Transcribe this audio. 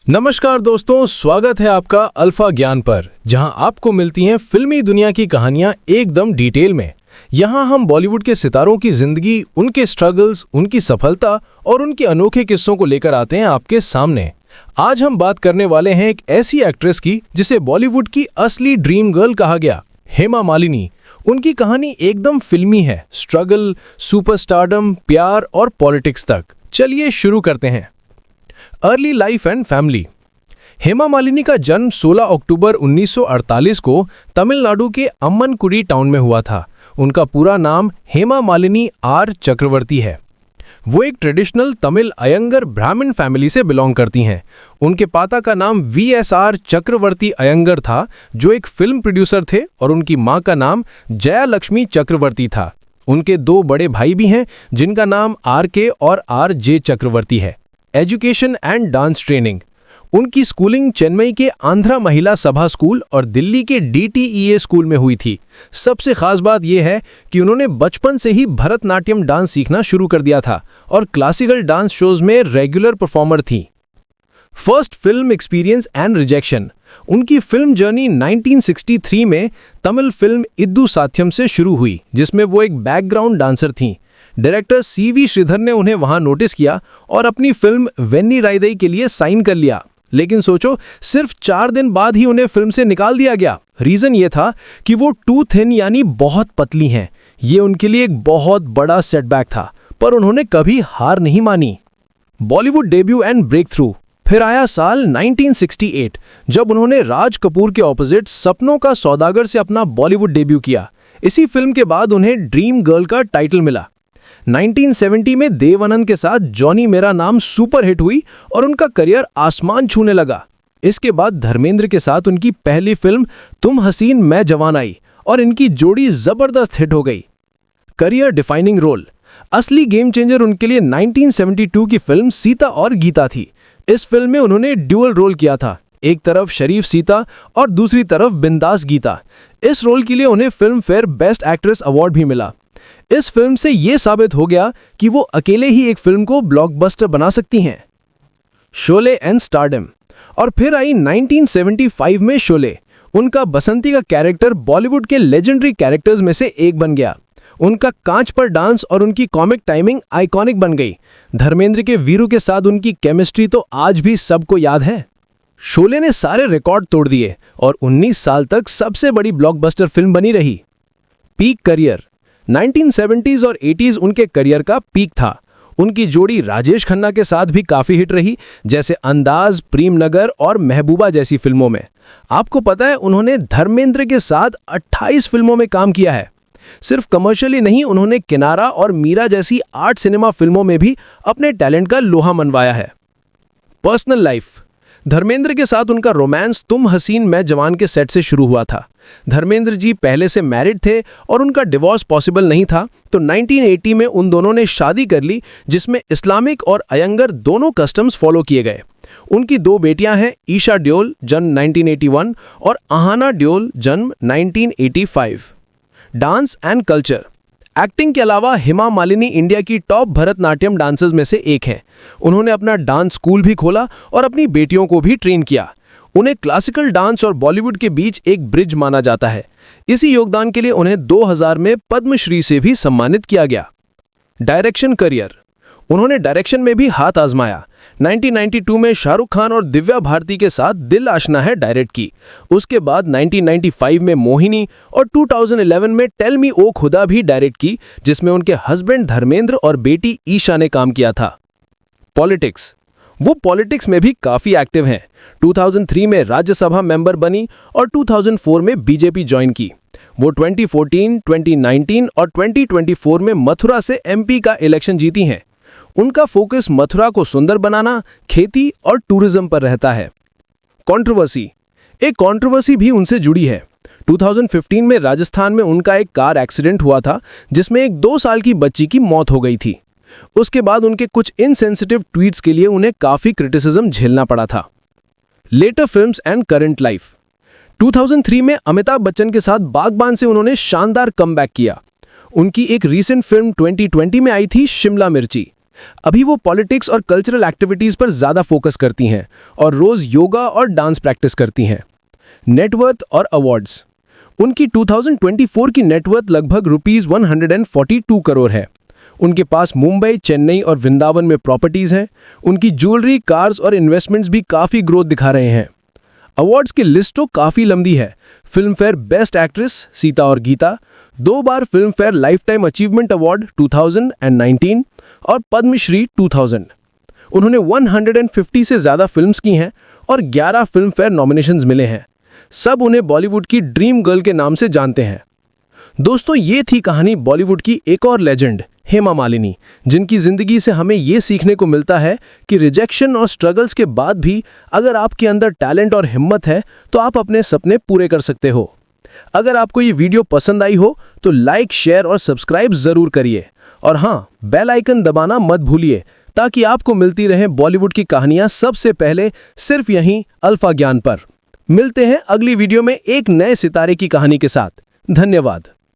नमस्कार दोस्तों, स्वागत है आपका अल्फा ज्ञान पर, जहां आपको मिलती हैं फिल्मी दुनिया की कहानियां एकदम डिटेल में। यहां हम बॉलीवुड के सितारों की जिंदगी, उनके स्ट्रगल्स, उनकी सफलता और उनके अनोखे किस्सों को लेकर आते हैं आपके सामने। आज हम बात करने वाले हैं एक ऐसी एक्ट्रेस की जिसे बॉलीवुड की असली ड्रीम गर्ल कहा गया, हेमा मालिनी। उनकी कहानी एकदम फिल्मी है, स्ट्रगल, सुपरस्टारडम, प्यार और पॉलिटिक्स तक। चलिए शुरू करते हैं। Early life and family. Hema Malini का जन्म 16 अक्टूबर 1948 को तमिलनाडु के अम्मनकुडी टाउन में हुआ था। उनका पूरा नाम हेमा मालिनी आर चक्रवर्ती है। वो एक ट्रेडिशनल तमिल अयंगर ब्राह्मण फैमिली से बिलोंग करती हैं। उनके पापा का नाम VSR चक्रवर्ती अयंगर था, जो एक फिल्म प्रोड्यूसर थे, और उनकी मां का नाम जया लक्ष्मी चक्रवर्ती था। उनके दो बड़े भाई भी हैं, जिनका नाम RK और RJ चक्रवर्ती है। Education and dance training. उनकी स्कूलिंग चेन्नई के आंध्रा महिला सभा स्कूल और दिल्ली के DTEA स्कूल में हुई थी। सबसे खास बात यह है कि उन्होंने बचपन से ही भरतनाट्यम डांस सीखना शुरू कर दिया था और क्लासिकल डांस शोज में रेगुलर परफॉर्मर थी। First film experience and rejection. उनकी फिल्म जर्नी 1963 में तमिल फिल्म इद्दू साथ्यम से शुरू हुई, जिसमें वो एक बैकग्राउंड डांसर थीं। डायरेक्टर CV श्रीधर ने उन्हें वहां नोटिस किया और अपनी फिल्म वेन्नी राइदई के लिए साइन कर लिया। लेकिन सोचो, सिर्फ 4 दिन बाद ही उन्हें फिल्म से निकाल दिया गया। रीजन ये था कि वो टू थिन यानी बहुत पतली हैं। ये उनके लिए एक बहुत बड़ा सेटबैक था, पर उन्होंने कभी हार नहीं मानी। Bollywood debut and breakthrough. फिर आया साल 1968, जब उन्होंने राज कपूर के ऑपोजिट सपनों का सौदागर से अपना बॉलीवुड डेब्यू किया। इसी फिल्म के बाद उन्हें ड्रीम गर्ल का टाइटल मिला। 1970 में देव आनंद के साथ जॉनी मेरा नाम सुपर हिट हुई और उनका करियर आसमान छूने लगा। इसके बाद धर्मेंद्र के साथ उनकी पहली फिल्म तुम हसीन मैं जवान आई और इनकी जोड़ी जबरदस्त हिट हो गई। Career defining role. असली गेम चेंजर उनके लिए 1972 की फिल्म सीता और गीता थी। इस फिल्म में उन्होंने ड्यूअल रोल किया था, एक तरफ शरीफ सीता और दूसरी तरफ बिंदास गीता। इस रोल के लिए उन्हें film fair best actress award भी मिला। इस फिल्म से यह साबित हो गया कि वो अकेले ही एक फिल्म को ब्लॉकबस्टर बना सकती हैं। Sholay and stardom. और फिर आई 1975 में शोले। उनका बसंती का कैरेक्टर बॉलीवुड के लेजेंडरी कैरेक्टर्स में से एक बन गया। उनका कांच पर डांस और उनकी कॉमिक टाइमिंग आइकॉनिक बन गई। धर्मेंद्र के वीरू के साथ उनकी केमिस्ट्री तो आज भी सबको याद है। शोले ने सारे रिकॉर्ड तोड़ दिए और 19 साल तक सबसे बड़ी ब्लॉकबस्टर फिल्म बनी रही। Peak career. 1970s और 80s उनके करियर का पीक था। उनकी जोड़ी राजेश खन्ना के साथ भी काफी हिट रही, जैसे अंदाज, प्रेम नगर और महबूबा जैसी फिल्मों में। आपको पता है, उन्होंने धर्मेंद्र के साथ 28 फिल्मों में काम किया है। सिर्फ कमर्शियली नहीं, उन्होंने किनारा और मीरा जैसी आर्ट सिनेमा फिल्मों में भी अपने टैलेंट का लोहा मनवाया है। Personal life. धर्मेंद्र के साथ उनका रोमांस तुम हसीन मैं जवान के सेट से शुरू हुआ था। धर्मेंद्र जी पहले से मैरिड थे और उनका डिवोर्स पॉसिबल नहीं था, तो 1980 में उन दोनों ने शादी कर ली, जिसमें इस्लामिक और अयंगर दोनों कस्टम्स फॉलो किए गए। उनकी 2 बेटियां हैं, ईशा ड्योल जन्म 1981 और आहाना ड्योल जन्म 1985। Dance and culture. एक्टिंग के अलावा हेमा मालिनी इंडिया की टॉप भरतनाट्यम डांसर्स में से एक हैं। उन्होंने अपना डांस स्कूल भी खोला और अपनी बेटियों को भी ट्रेन किया। उन्हें क्लासिकल डांस और बॉलीवुड के बीच एक ब्रिज माना जाता है। इसी योगदान के लिए उन्हें 2000 में पद्मश्री से भी सम्मानित किया गया। Direction career. उन्होंने डायरेक्शन में भी हाथ आजमाया। 1992 में शाहरुख खान और दिव्या भारती के साथ दिल आशना है डायरेक्ट की। उसके बाद 1995 में मोहिनी और 2011 में टेल मी ओ खुदा भी डायरेक्ट की, जिसमें उनके हस्बैंड धर्मेंद्र और बेटी ईशा ने काम किया था। पॉलिटिक्स। वो पॉलिटिक्स में भी काफी एक्टिव हैं। 2003 में राज्यसभा मेंबर बनी और 2004 में बीजेपी ज्वाइन की। वो 2014, 2019 और 2024 में मथुरा से MP का इलेक्शन जीती हैं। उनका फोकस मथुरा को सुंदर बनाना, खेती और टूरिज्म पर रहता है। कंट्रोवर्सी। एक कंट्रोवर्सी भी उनसे जुड़ी है। 2015 में राजस्थान में उनका एक कार एक्सीडेंट हुआ था, जिसमें एक 2 साल की बच्ची की मौत हो गई थी। उसके बाद उनके कुछ इनसेंसिटिव ट्वीट्स के लिए उन्हें काफी क्रिटिसिज्म झेलना पड़ा था। Later films and current life. 2003 में अमिताभ बच्चन के साथ बागबान से उन्होंने शानदार कमबैक किया। उनकी एक रीसेंट फिल्म 2020 में आई थी शिमला मिर्ची। अभी वो पॉलिटिक्स और कल्चरल एक्टिविटीज पर ज्यादा फोकस करती हैं और रोज योगा और डांस प्रैक्टिस करती हैं। नेटवर्थ और अवार्ड्स। उनकी 2024 की नेटवर्थ लगभग ₹142 करोड़ है। उनके पास मुंबई, चेन्नई और वृंदावन में प्रॉपर्टीज हैं। उनकी ज्वेलरी, कार्स और इन्वेस्टमेंट्स भी काफी ग्रोथ दिखा रहे हैं। अवार्ड्स की लिस्ट तो काफी लंबी है। Filmfare best actress Sita और गीता, 2 बार filmfare lifetime achievement award 2019 और पद्मश्री 2000। उन्होंने 150 से ज्यादा फिल्म्स की हैं और 11 फिल्म फेयर नॉमिनेशंस मिले हैं। सब उन्हें बॉलीवुड की ड्रीम गर्ल के नाम से जानते हैं। दोस्तों, ये थी कहानी बॉलीवुड की एक और लेजेंड हेमा मालिनी, जिनकी जिंदगी से हमें ये सीखने को मिलता है कि रिजेक्शन और स्ट्रगल्स के बाद भी अगर आपके अंदर टैलेंट और हिम्मत है तो आप अपने सपने पूरे कर सकते हो। अगर आपको ये वीडियो पसंद आई हो तो लाइक, शेयर और सब्सक्राइब जरूर करिए और हाँ, बेल आइकन दबाना मत भूलिए ताकि आपको मिलती रहे बॉलीवुड की कहानियां सबसे पहले सिर्फ यहीं अल्फा ज्ञान पर। मिलते हैं अगली वीडियो में एक नए सितारे की कहानी के साथ। धन्यवाद।